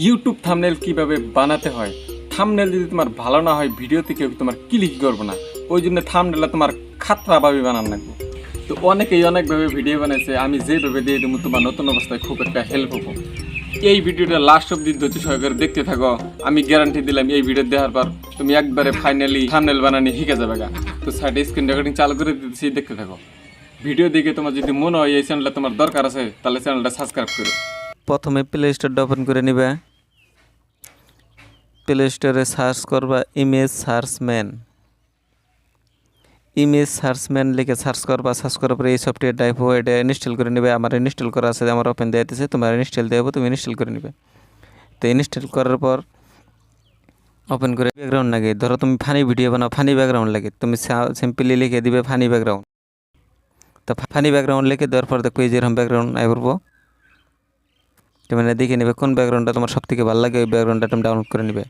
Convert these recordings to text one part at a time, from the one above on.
YouTube thumbnail কিভাবে বানাতে হয়। থাম্বনেল যদি তোমার ভালো না হয় ভিডিওতে কেউ তোমার ক্লিক করবে না। ওই জন্য থাম্বনেলটা তোমার খাতরাভাবে বানানো লাগবে। তো অনেকেই অনেকভাবে ভিডিও বানাইছে, আমি যেভাবে দিয়ে দেবো তোমার নতুন অবস্থায় খুব একটা হেল্প হবো। এই ভিডিওটা লাস্ট অব্দি ধৈর্য সহকারে দেখতে থাকো। আমি গ্যারান্টি দিলাম এই ভিডিও দেওয়ার পর তুমি একবারে ফাইনালি থাম্বনেল বানানি শিখে যাবে গা। তো সাইডে স্ক্রিন রেকর্ডিং চালু করে দিতেছি, দেখতে থাকো। ভিডিও দেখে তোমার যদি মনে হয় এই চ্যানেলটা তোমার দরকার আছে, তাহলে চ্যানেলটা সাবস্ক্রাইব করো। প্রথমে প্লে স্টোরটা ওপেন করে নিবে। প্লে স্টোরে সার্চ করবা ইমেজ সার্চম্যান লিখে সার্চ করবা। সার্চ করার পরে এই সফটওয়্যার টাইপ এটা ইনস্টল করে নেবে। আমার ইনস্টল করা আছে, আমার ওপেন দেওয়া তোমার ইনস্টল দেবো, তুমি ইনস্টল করে নেবে। তো ইনস্টল করার পর ওপেন করে ব্যাকগ্রাউন্ড লাগে, ধরো তুমি ফানি ভিডিও বানাও, ফানি ব্যাকগ্রাউন্ড লাগে, তুমি সিম্পলি লিখে দিবে ফানি ব্যাকগ্রাউন্ড। তো ফানি ব্যাকগ্রাউন্ড লিখে দেওয়ার পর দেখো এই যেরকম ব্যাকগ্রাউন্ড আই করবো, তুমি দেখে নেবে কোন ব্যাকগ্রাউন্ডটা তোমার সব থেকে ভালো লাগে, ওই ব্যাকগ্রাউন্ডটা তুমি ডাউনলোড করে নেবে।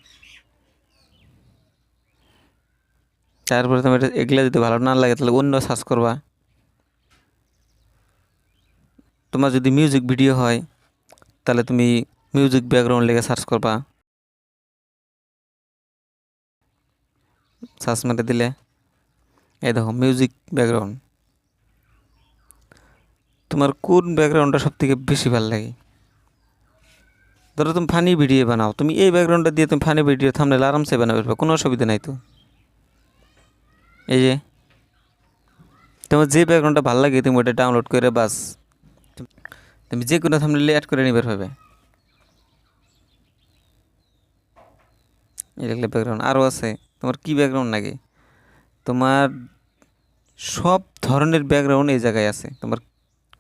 তারপরে তুমি এগুলো যদি ভালো না লাগে তাহলে অন্য সার্চ করবা। তোমার যদি মিউজিক ভিডিও হয় তাহলে তুমি মিউজিক ব্যাকগ্রাউন্ড লিখে সার্চ করবা। সার্চ মেরে দিলে এই দেখো মিউজিক ব্যাকগ্রাউন্ড। তোমার কোন ব্যাকগ্রাউন্ডটা সব থেকে বেশি ভালো লাগে? ধরো তুমি ফানি ভিডিও বানাও, তুমি এই ব্যাকগ্রাউন্ডটা দিয়ে তুমি ফানি ভিডিও থাম্বনেল আরামসে বানাবে, কোনো অসুবিধা নাই। তো এই যে তোমার যে ব্যাকগ্রাউন্ডটা ভালো লাগে তুমি ওটা ডাউনলোড করে বাস তুমি যে কোনো থাম্বনেলে অ্যাড করে নিবে হবে। এই দেখলে ব্যাকগ্রাউন্ড আরও আছে। তোমার কি ব্যাকগ্রাউন্ড লাগে? তোমার সব ধরনের ব্যাকগ্রাউন্ড এই জায়গায় আছে। তোমার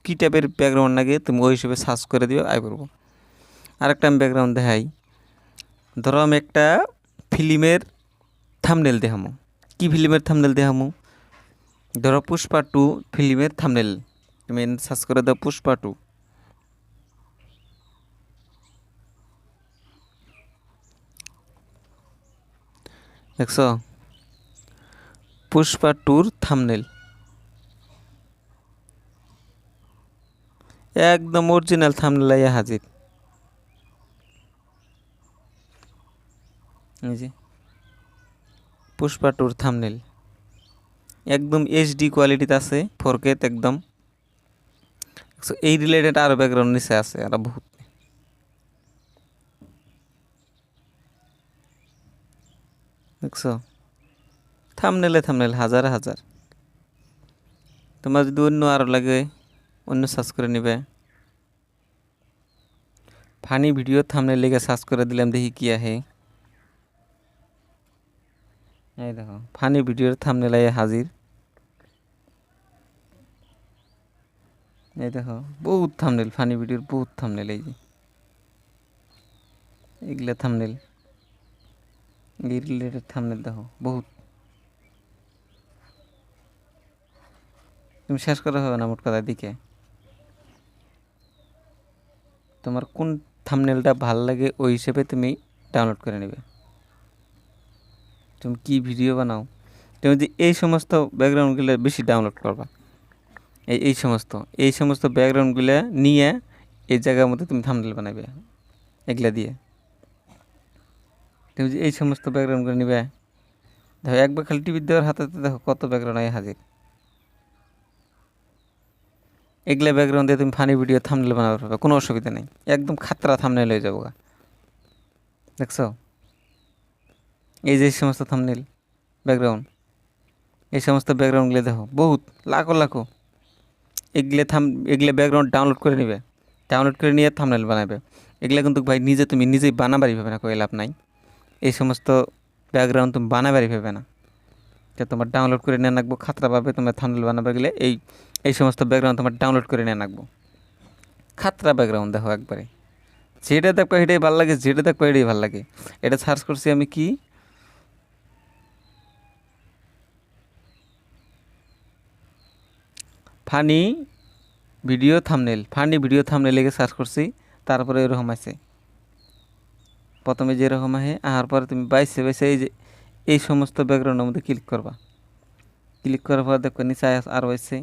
কী টাইপের ব্যাকগ্রাউন্ড লাগে তুমি ওই হিসেবে সার্চ করে দিও, আই করবো। আরেকটা আমি ব্যাকগ্রাউন্ড দেখাই। ধরো আমি একটা ফিল্মের থাম্বনেল দেখামো। কি ফিল্মের থাম্বনেল দেখামো? ধরো পুষ্পা 2 ফিল্মের থাম্বনেল, তুমি সার্চ করে দাও পুষ্পা 2। দেখছো পুষ্পা 2 থাম্বনেল একদম অরিজিনাল থাম্বনেল আইয়া হাজির। এই যে পুষ্পা 2 থাম্বনেল একদম এইচডি কোয়ালিটিতে আছে, 4K একদম। এই রিলেটেড আরও ব্যাকগ্রাউন্ড নিচে আছে আর বহুত। দেখছো থাম্বনেল হাজার হাজার। তোমার যদি অন্য আরও লাগে অন্য সার্চ করে নিবে। ফানি ভিডিও থাম্বনেল লিখে সার্চ করে দিলাম, দেখি কি আহে। এই দেখো ফানি ভিডিওর থাম্বনেল আইয়া হাজির। এই দেখো বহুত থাম্বনেল, ফানি ভিডিওর বহুত থাম্বনেল। এই যে এগুলা থাম্বনেল, এই রিলেটেড থাম্বনেল দেখো বহুত। তুমি শেষ করা হবে না মোট কথা দিকে। তোমার কোন থাম্বনেলটা ভাল লাগে ওই হিসেবে তুমি ডাউনলোড করে নেবে। তুমি কি ভিডিও বানাও, তুমি যে এই সমস্ত ব্যাকগ্রাউন্ডগুলো বেশি ডাউনলোড করবা। এই সমস্ত ব্যাকগ্রাউন্ডগুলো নিয়ে এই জায়গার মধ্যে তুমি থাম্বনেল বানাবে। এগুলা দিয়ে তুমি যে এই সমস্ত ব্যাকগ্রাউন্ডগুলো নিবে। দেখো একবার খালি টিভি দেওয়ার হাতে দেখো কত ব্যাকগ্রাউন্ড আয় হাজির। এগুলা ব্যাকগ্রাউন্ড দিয়ে তুমি ফানি ভিডিও থাম্বনেল বানাতে পারবে, কোনো অসুবিধা নেই। একদম খাতরা থাম্বনেল হয়ে যাবো। দেখছো এই যে সমস্ত থাম্বনেল ব্যাকগ্রাউন্ড, এই সমস্ত ব্যাকগ্রাউন্ডগুলো দেখো বহুত লাখো লাখো। এগুলো ব্যাকগ্রাউন্ড ডাউনলোড করে নেবে, ডাউনলোড করে নিয়ে থাম্বনেল বানাবে। এগুলো কিন্তু ভাই তুমি নিজেই বানাবারই ভাবে না, কই লাভ নাই। এই সমস্ত ব্যাকগ্রাউন্ড তুমি বানাবারই ভাবে না, যে তোমার ডাউনলোড করে নিয়ে রাখবো খাতরা পাবে। তোমার থাম্বনেল বানাবে গেলে এই সমস্ত ব্যাকগ্রাউন্ড তোমার ডাউনলোড করে নিয়ে রাখবো। খাতরা ব্যাকগ্রাউন্ড দেখো একবারে, যেটা দেখবো এটাই ভালো লাগে, যেটা দেখবো এটাই ভালো লাগে। এটা সার্চ করছি আমি কি ফানি ভিডিও থাম্বনেল লিখে সার্চ করছি। তারপরে এরকম আছে, প্রথমে যেরকম আহে আহার পরে তুমি বাইসে এই যে এই সমস্ত ব্যাকগ্রাউন্ডের মধ্যে ক্লিক করবা। ক্লিক করার পর দেখো নিচে আরও আছে,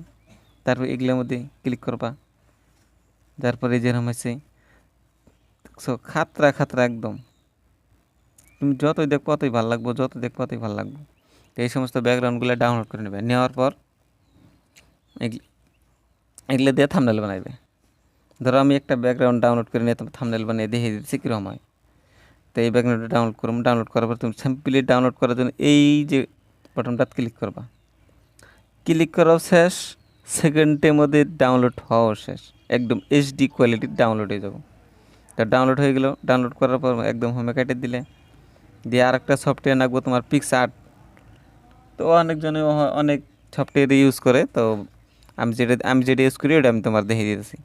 তারপর এগুলোর মধ্যে ক্লিক করবা। তারপরে যেরকম আছে সো খাতরা খাতরা একদম, তুমি যতই দেখবো ততই ভালো লাগবে, যত দেখবো ততই ভালো লাগবে। তো এই সমস্ত ব্যাকগ্রাউন্ডগুলো ডাউনলোড করে নেবে, নেওয়ার পর এগুলো দিয়ে থাম্বনেল বানাইবে। ধরো আমি একটা ব্যাকগ্রাউন্ড ডাউনলোড করে নিয়ে তোমার থাম্বনেল বানিয়ে দেখিয়ে দিচ্ছি কীরকম হয়। তো এই ব্যাকগ্রাউন্ডটা ডাউনলোড করুন, ডাউনলোড করার পর তুমি সিম্পলি ডাউনলোড করার জন্য এই যে বাটনটা ক্লিক করবা, ক্লিক করাও শেষ, সেকেন্ডের মধ্যে ডাউনলোড হওয়াও শেষ, একদম এইচডি কোয়ালিটির ডাউনলোড হয়ে যাবো। তা ডাউনলোড হয়ে গেল, ডাউনলোড করার পর একদম হোমে কেটে দিলে, দিয়ে আর একটা সফটওয়্যার রাখবো তোমার পিক্সআর্ট। তো অনেকজনে অনেক সফটওয়্যার ইউজ করে, তো আমি যেটা ইউজ করি ওটা আমি তোমার দেখিয়ে দিতেছি।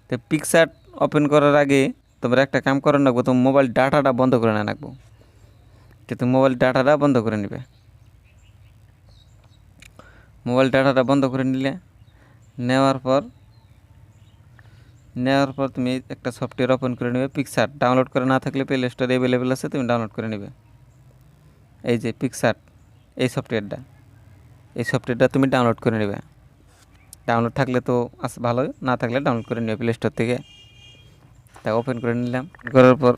তো পিক্সআর্ট ওপেন করার আগে তোমার একটা কাম করার রাখবো, তোমার মোবাইল ডাটাটা বন্ধ করে না রাখবো। তো তুমি মোবাইল ডাটাটা বন্ধ করে নিবে, মোবাইল ডাটাটা বন্ধ করে নিলে, নেওয়ার পর তুমি একটা সফটওয়্যার ওপেন করে নেবে পিক্সআর্ট। ডাউনলোড করে না থাকলে প্লে স্টোরে অ্যাভেলেবেল আছে, তুমি ডাউনলোড করে নেবে। এই যে পিক্সআর্ট, এই সফটওয়্যারটা তুমি ডাউনলোড করে নেবে। ডাউনলোড থাকলে তো আছে ভালোই, না থাকলে ডাউনলোড করে নেবে প্লে স্টোর থেকে। তা ওপেন করে নিলাম, করার পর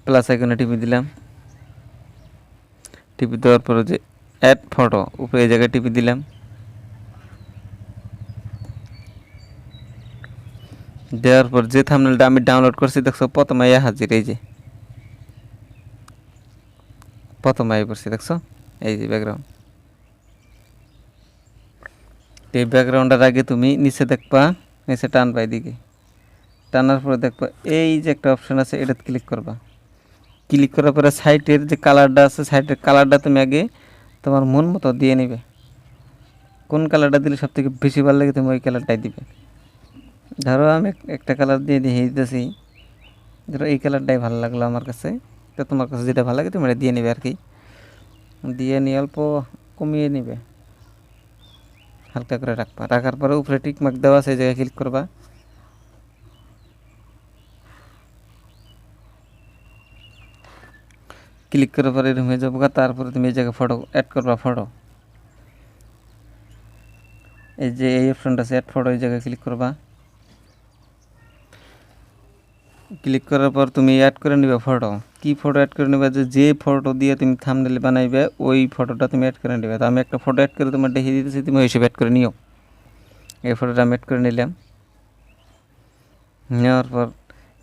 প্লাস আইকনে টিপে দিলাম, টিপে দেওয়ার পরে যে অ্যাড ফটো উপরে এই জায়গায় টিপে দিলাম। দেওয়ার পর যে থাম্বনেলটা আমি ডাউনলোড করছি দেখছো প্রথমে হাজির, এই যে প্রথমে করছি দেখছো, এই যে ব্যাকগ্রাউন্ড। এই ব্যাকগ্রাউন্ডের আগে তুমি নিচে দেখবা, নিচে টানবা এদিকে, টানার পরে দেখবা এই যে একটা অপশন আছে, এটাতে ক্লিক করবা। ক্লিক করার পরে সাইটের যে কালারটা আছে, সাইটের কালারটা তুমি আগে তোমার মন মতো দিয়ে নেবে। কোন কালারটা দিলে সব থেকে বেশি ভালো লাগে তুমি ওই কালারটাই দিবে। ধরো আমি একটা কালার দিয়ে দিতেছি, ধরো এই কালারটাই ভালো লাগলো আমার কাছে। তো তোমার কাছে যেটা ভালো লাগে তুমি এটা দিয়ে নেবে আর কি, দিয়ে নিয়ে অল্প কমিয়ে নেবে, হালকা করে রাখবা। রাখার পরে উপরে টিক মার্ক দেওয়া আছে, এই জায়গায় ক্লিক করবা। ক্লিক করার পরে এরকম হয়ে যাবো। তারপরে তুমি এই জায়গায় ফটো অ্যাড করবা, ফটো এই যে এই অপশনটা আছে অ্যাড ফটো, এই জায়গায় ক্লিক করবা। ক্লিক করার পর তুমি অ্যাড করে নেবে ফটো। কি ফটো অ্যাড করে নেবে, যে ফটো দিয়ে তুমি থাম্বনেল বানাইবে ওই ফটোটা তুমি অ্যাড করে নেবে। তো আমি একটা ফটো অ্যাড করে তোমার দেখিয়ে দিতেছি, তুমি ওই হিসেবে অ্যাড করে নিও। এই ফটোটা আমি অ্যাড করে নিলাম, নেওয়ার পর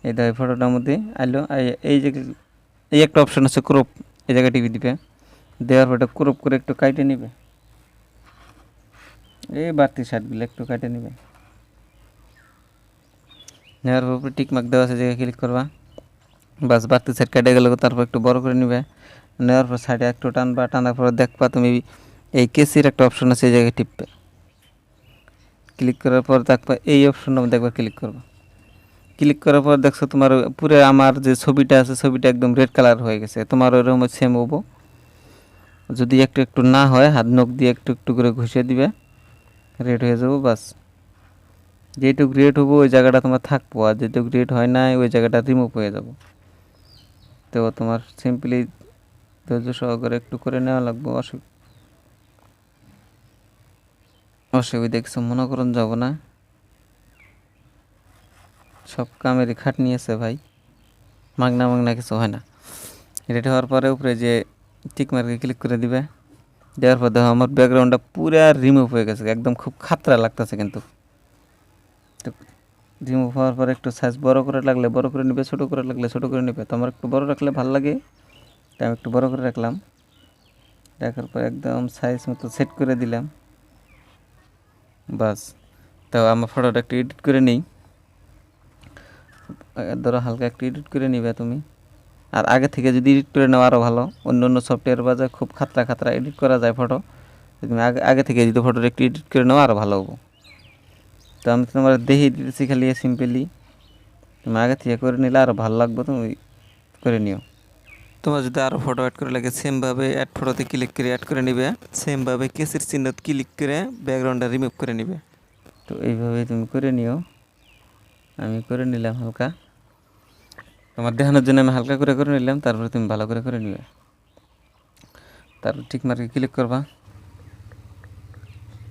এই দেখো ফটোটার মধ্যে আইলো। এই যে এই একটা অপশন আছে ক্রপ, এই জায়গায় টিভি দিবে। দেওয়ার পর এটা ক্রপ করে একটু কাটে নেবে, এই বাড়তি শার্টগুলো একটু কাটে নেবে। নেওয়ার পর টিক মার্ক দেওয়া আছে, জায়গায় ক্লিক করবা। বাস বাড়তি সাইড কেটে গেল। তারপর একটু বড় করে নেবে, নেওয়ার পর সাইডে একটু টানবা, টানার পর দেখবা তুমি এই কেসির একটা অপশন আছে, এই জায়গায় টিপবে। ক্লিক করার পর দেখবা এই অপশনটা দেখবা, ক্লিক করবা। ক্লিক করার পর দেখছো তোমার পুরো আমার যে ছবিটা আছে, ছবিটা একদম রেড কালার হয়ে গেছে। তোমার ওইরকম সেম হবো। যদি একটু একটু না হয় হাত নখ দিয়ে একটু একটু করে ঘষে দিবে, রেড হয়ে যাবো। বাস যেটুকু রেড হবো ওই জায়গাটা তোমার থাকবো, আর যেটুকু রেড হয় না ওই জায়গাটা রিমুভ হয়ে যাব। তো তোমার সিম্পলি ধৈর্য সহকারে একটু করে নেওয়া লাগবে। অসুবিধা কিছু মনে করুন যাব না, সব কামেরই খাটনি আছে ভাই, মাগনা মাগনা কিছু হয় না। রেডি হওয়ার পরে উপরে যে টিক মার্কে ক্লিক করে দিবে। দেওয়ার পর দেখো আমার ব্যাকগ্রাউন্ডটা পুরো রিমুভ হয়ে গেছে, একদম খুব খাতরা লাগতেছে। কিন্তু রিমুভ হওয়ার পর একটু সাইজ বড় করে লাগলে বড় করে নেবে, ছোটো করে লাগলে ছোটো করে নেবে। তো আমার একটু বড় রাখলে ভালো লাগে, তাই আমি একটু বড় করে রাখলাম। রাখার পর একদম সাইজ মতো সেট করে দিলাম। বাস, তো আমার ফটোটা একটু এডিট করে নিই। ধরো হালকা একটু এডিট করে নিবে তুমি। আর আগে থেকে যদি এডিট করে নেওয়া আরও ভালো, অন্য অন্য সফটওয়্যার বাজারে খুব খাতরা খাতরা এডিট করা যায় ফটো। তুমি আগে থেকে যদি ফটোটা একটু এডিট করে নেওয়া আরও ভালো হবো। তো আমি তোমার দেখিয়ে দিতেছি খালি সিম্পলি, তুমি আগে থেকে করে নিলে আরও ভালো লাগবে, তুমি করে নিও। তোমার যদি আরও ফটো অ্যাড করে লাগে সেমভাবে অ্যাড ফটোতে ক্লিক করে অ্যাড করে নিবে, সেমভাবে কেসের চিহ্নত ক্লিক করে ব্যাকগ্রাউন্ডটা রিমুভ করে নিবে। তো এইভাবে তুমি করে নিও। আমি করে নিলাম হালকা, তোমার দেখানোর জন্য আমি হালকা করে করে নিলাম। তারপরে তুমি ভালো করে করে নিবে। তারপর ঠিক মার্কে ক্লিক করবা।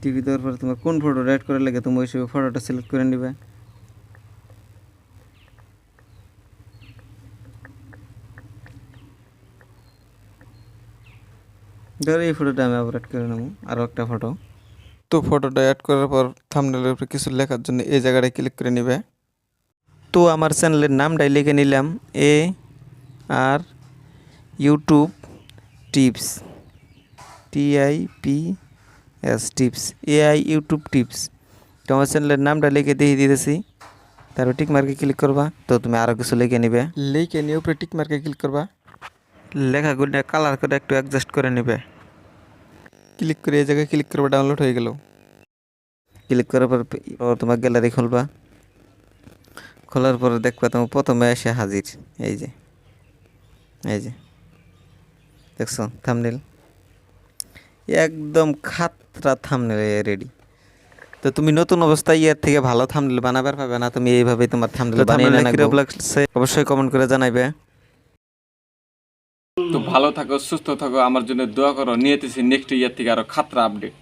টিভি দেওয়ার পরে তোমার কোন ফটো অ্যাড করে লাগে তুমি ওই হিসেবে ফটোটা সিলেক্ট করে নিবে। ধর এই ফটোটা আমি আবার অ্যাড করে নেব, আরও একটা ফটো। তো ফটোটা অ্যাড করার পর থাম্বনেলের উপরে কিছু লেখার জন্য এই জায়গাটায় ক্লিক করে নেবে। তো আমার চ্যানেলের নামটাই লিখে নিলাম A R YouTube tips, TIPS tips, AI YouTube tips. তো আমার চ্যানেলের নামটা লিখে দিয়ে দিতেছি, তারপর টিক মার্কে ক্লিক করবা। তো তুমি আরও কিছু লিখে নিবে, লিখে নিয়ে উপরে টিক মার্কে ক্লিক করবা। লেখাগুলো কালার করে একটু অ্যাডজাস্ট করে নেবে। ক্লিক করে এই জায়গায় ক্লিক করবা, ডাউনলোড হয়ে গেল। ক্লিক করার পর তোমার গ্যালারি খুলবা। খোলার পর দেখবা তোমার প্রথমে এসে হাজির এই যে, এই যে দেখছো থাম্বনেল, একদম খাতরা থাম্বনেল রেডি। তো তুমি নতুন অবস্থায় এর থেকে ভালো থাম্বনেল বানাবার পাবে না, তুমি এইভাবে তোমার থাম্বনেল বানিয়ে লাগছে অবশ্যই কমেন্ট করে জানাইবে। তো ভালো থাকো, সুস্থ থাকো, আমার জন্য দোয়া করো। নিয়েতেছি নেক্সট ইয়ার থেকে আরো খাতরা আপডেট।